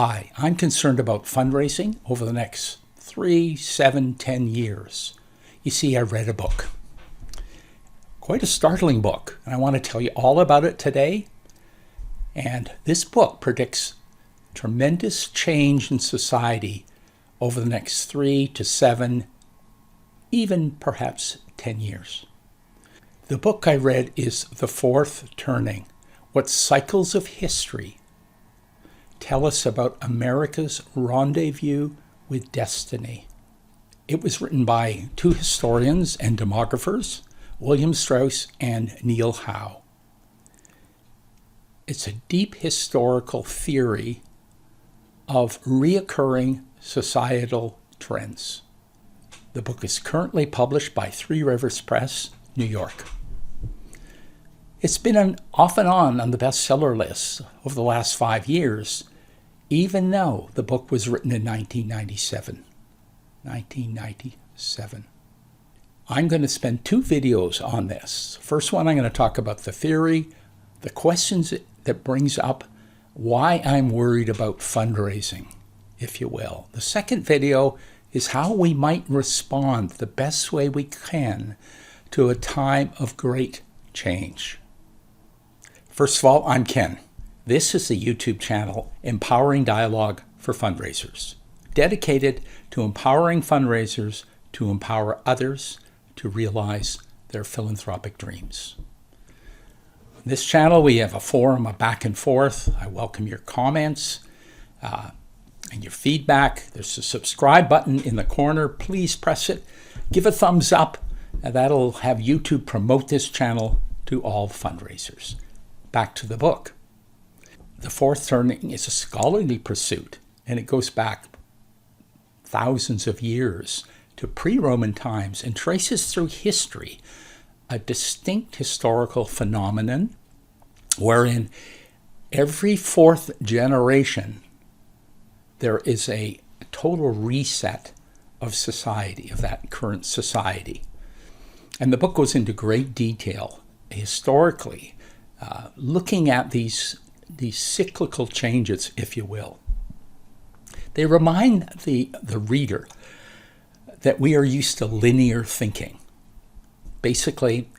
Hi, I'm concerned about fundraising over the next 3, 7, 10 years. You see, I read a book. Quite a startling book, and I want to tell you all about it today. And this book predicts tremendous change in society over the next 3 to 7, even perhaps 10 years. The book I read is The Fourth Turning: What Cycles of History Tell Us About America's Rendezvous with Destiny. It was written by two historians and demographers, William Strauss and Neil Howe. It's a deep historical theory of reoccurring societal trends. The book is currently published by Three Rivers Press, New York. It's been off and on the bestseller list over the last 5 years, even though the book was written in 1997. 1997. I'm going to spend 2 videos on this. First one, I'm going to talk about the theory, the questions that brings up why I'm worried about fundraising, if you will. The second video is how we might respond the best way we can to a time of great change. First of all, I'm Ken. This is the YouTube channel Empowering Dialogue for Fundraisers, dedicated to empowering fundraisers to empower others to realize their philanthropic dreams. On this channel, we have a forum, a back and forth. I welcome your comments and your feedback. There's a subscribe button in the corner. Please press it. Give a thumbs up, and that'll have YouTube promote this channel to all fundraisers. Back to the book. The Fourth Turning is a scholarly pursuit, and it goes back thousands of years to pre-Roman times and traces through history a distinct historical phenomenon wherein every 4th generation there is a total reset of society, of that current society. And the book goes into great detail historically, looking at these cyclical changes, if you will. They remind the reader that we are used to linear thinking. Basically,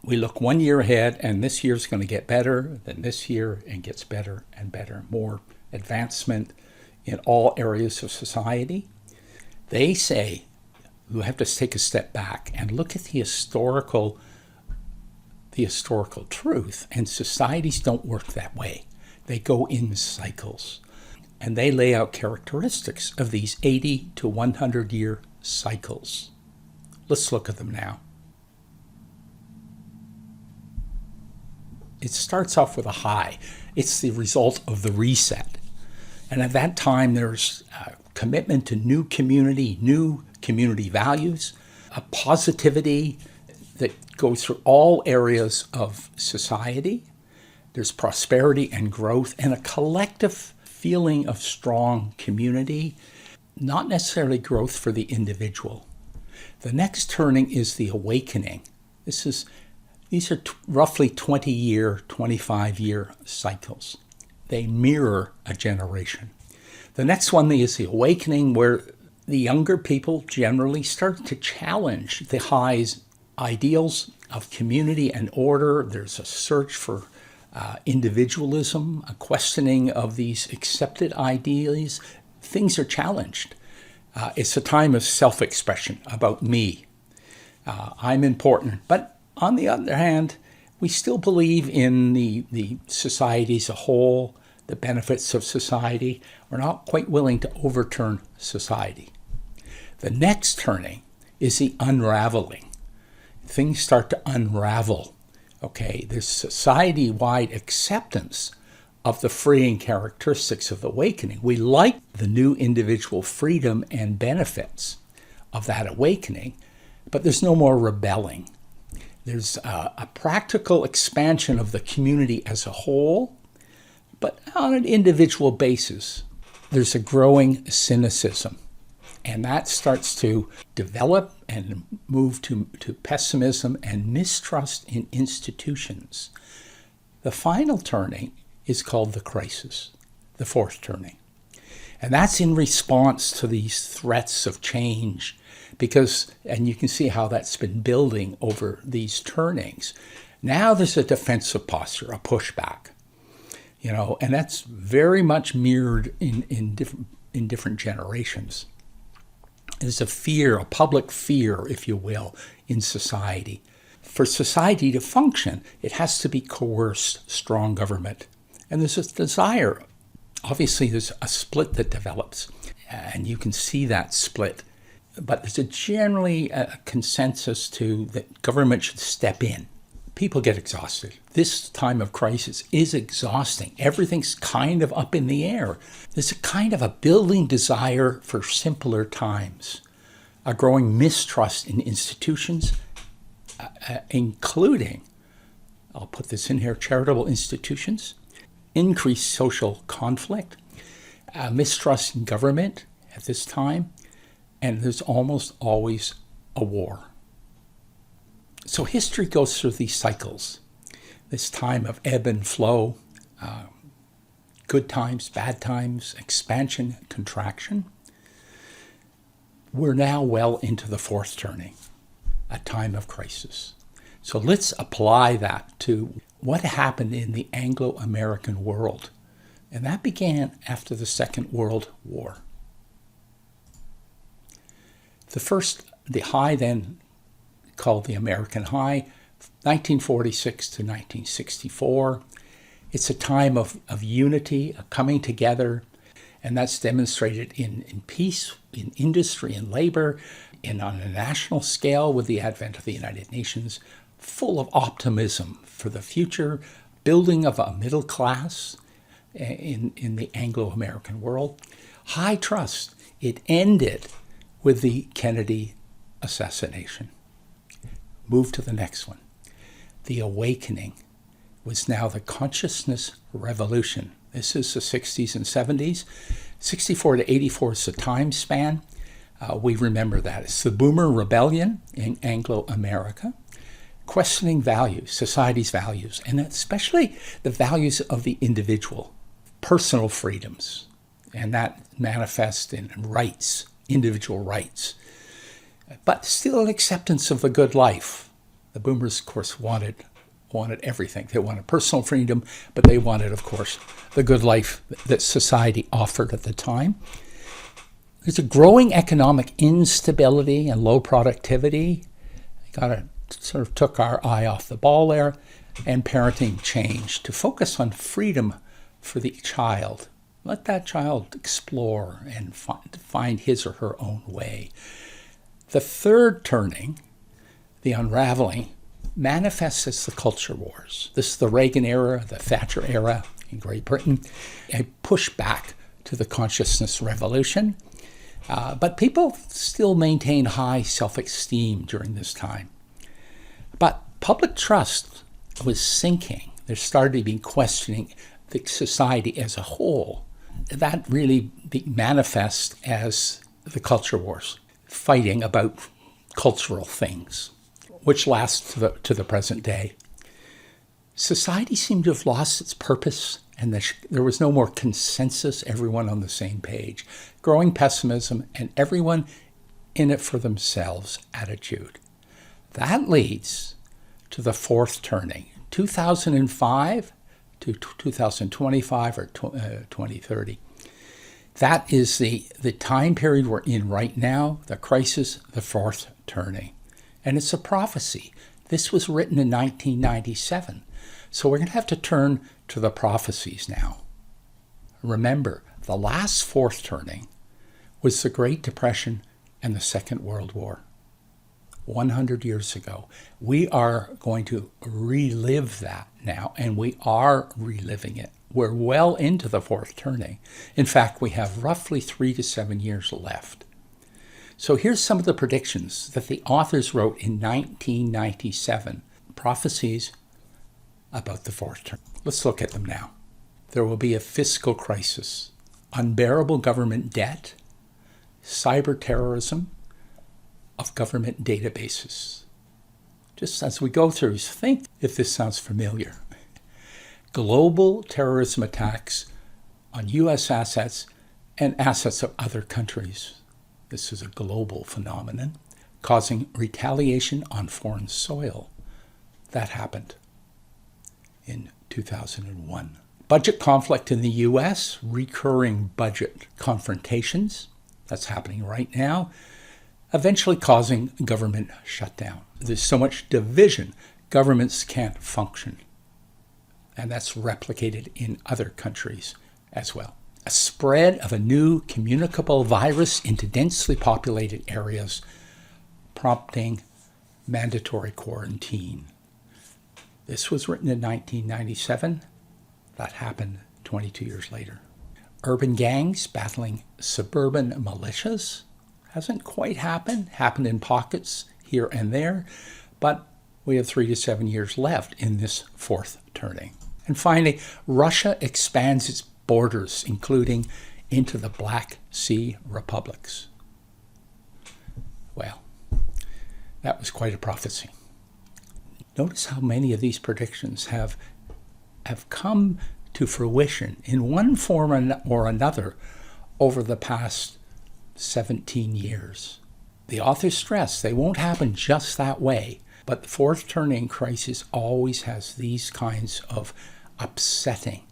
we look 1 year ahead, and this year's going to get better than this year, and gets better and better. More advancement in all areas of society. They say you have to take a step back and look at the historical truth, and societies don't work that way. They go in cycles, and they lay out characteristics of these 80 to 100 year cycles. Let's look at them now. It starts off with a high. It's the result of the reset. And at that time, there's a commitment to new community values, a positivity that goes through all areas of society. There's prosperity and growth and a collective feeling of strong community, not necessarily growth for the individual. The next turning is the awakening. These are roughly 20-year, 25-year cycles. They mirror a generation. The next one is the awakening, where the younger people generally start to challenge the highs ideals of community and order. There's a search for individualism, a questioning of these accepted ideals. Things are challenged. It's a time of self-expression about me. I'm important. But on the other hand, we still believe in the society as a whole, the benefits of society. We're not quite willing to overturn society. The next turning is the unraveling. Things start to unravel. Okay, there's society-wide acceptance of the freeing characteristics of the awakening. We like the new individual freedom and benefits of that awakening, but there's no more rebelling. There's a practical expansion of the community as a whole, but on an individual basis, there's a growing cynicism. And that starts to develop and move to pessimism and mistrust in institutions. The final turning is called the crisis, the fourth turning. And that's in response to these threats of change and you can see how that's been building over these turnings. Now there's a defensive posture, a pushback, and that's very much mirrored in different generations. There's a fear, a public fear, if you will, in society. For society to function, it has to be coerced, strong government. And there's this desire. Obviously, there's a split that develops, and you can see that split. But there's generally a consensus that government should step in. People get exhausted. This time of crisis is exhausting. Everything's kind of up in the air. There's a kind of a building desire for simpler times, a growing mistrust in institutions, including, I'll put this in here, charitable institutions, increased social conflict, mistrust in government at this time, and there's almost always a war. So history goes through these cycles, this time of ebb and flow, good times, bad times, expansion, contraction. We're now well into the fourth turning, a time of crisis. So let's apply that to what happened in the Anglo-American world. And that began after the Second World War. The high then called the American High, 1946 to 1964. It's a time of unity, a coming together, and that's demonstrated in peace, in industry and labor, and on a national scale with the advent of the United Nations, full of optimism for the future, building of a middle class in the Anglo-American world. High trust. It ended with the Kennedy assassination. Move to the next one. The awakening was now the consciousness revolution. This is the 60s and 70s. 64 to 84 is the time span. We remember that. It's the Boomer Rebellion in Anglo-America, questioning values, society's values, and especially the values of the individual, personal freedoms, and that manifests in rights, individual rights, but still an acceptance of the good life. The boomers, of course, wanted everything. They wanted personal freedom, but they wanted, of course, the good life that society offered at the time. There's a growing economic instability and low productivity. Sort of took our eye off the ball there, and parenting changed to focus on freedom for the child. Let that child explore and find his or her own way. The third turning, the unraveling, manifests as the culture wars. This is the Reagan era, the Thatcher era in Great Britain, a pushback to the consciousness revolution. But people still maintain high self-esteem during this time. But public trust was sinking. There started to be questioning the society as a whole. That really manifests as the culture wars, fighting about cultural things, which lasts to the present day. Society seemed to have lost its purpose, and there was no more consensus, everyone on the same page. Growing pessimism and everyone in it for themselves attitude. That leads to the fourth turning, 2005 to 2025 or 2030. That is the time period we're in right now, the crisis, the fourth turning. And it's a prophecy. This was written in 1997. So we're going to have to turn to the prophecies now. Remember, the last fourth turning was the Great Depression and the Second World War. 100 years ago. We are going to relive that now, and we are reliving it. We're well into the fourth turning. In fact, we have roughly 3 to 7 years left. So here's some of the predictions that the authors wrote in 1997, prophecies about the fourth turn. Let's look at them now. There will be a fiscal crisis, unbearable government debt, cyber terrorism, of government databases. Just as we go through, think if this sounds familiar. Global terrorism attacks on U.S. assets and assets of other countries. This is a global phenomenon, causing retaliation on foreign soil. That happened in 2001. Budget conflict in the U.S., recurring budget confrontations, that's happening right now, eventually causing government shutdown. There's so much division, governments can't function. And that's replicated in other countries as well. A spread of a new communicable virus into densely populated areas, prompting mandatory quarantine. This was written in 1997. That happened 22 years later. Urban gangs battling suburban militias. Hasn't quite happened in pockets here and there, but we have 3 to 7 years left in this fourth turning. And finally, Russia expands its borders, including into the Black Sea republics. Well, that was quite a prophecy. Notice how many of these predictions have come to fruition in one form or another over the past 17 years. The authors stress they won't happen just that way, but the fourth turning crisis always has these kinds of upsetting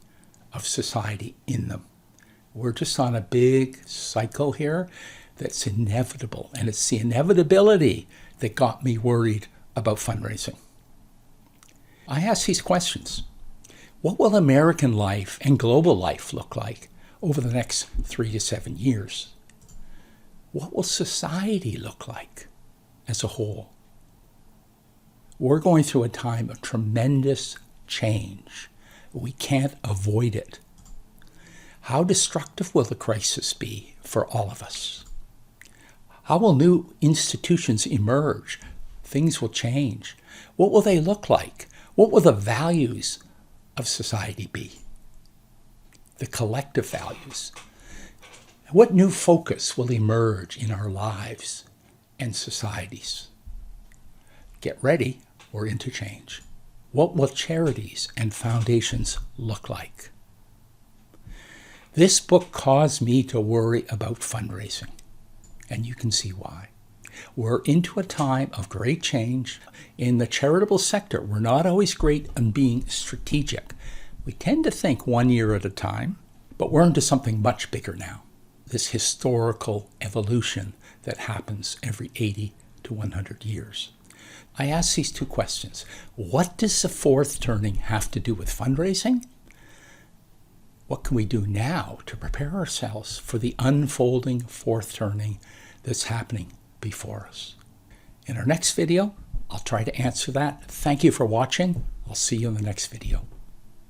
of society in them. We're just on a big cycle here that's inevitable, and it's the inevitability that got me worried about fundraising. I ask these questions. What will American life and global life look like over the next 3 to 7 years? What will society look like as a whole? We're going through a time of tremendous change. We can't avoid it. How destructive will the crisis be for all of us? How will new institutions emerge? Things will change. What will they look like? What will the values of society be? The collective values. What new focus will emerge in our lives and societies? Get ready, we're into change. What will charities and foundations look like? This book caused me to worry about fundraising, and you can see why. We're into a time of great change. In the charitable sector, we're not always great on being strategic. We tend to think 1 year at a time, but we're into something much bigger now. This historical evolution that happens every 80 to 100 years. I ask these two questions. What does the fourth turning have to do with fundraising? What can we do now to prepare ourselves for the unfolding fourth turning that's happening before us? In our next video, I'll try to answer that. Thank you for watching. I'll see you in the next video.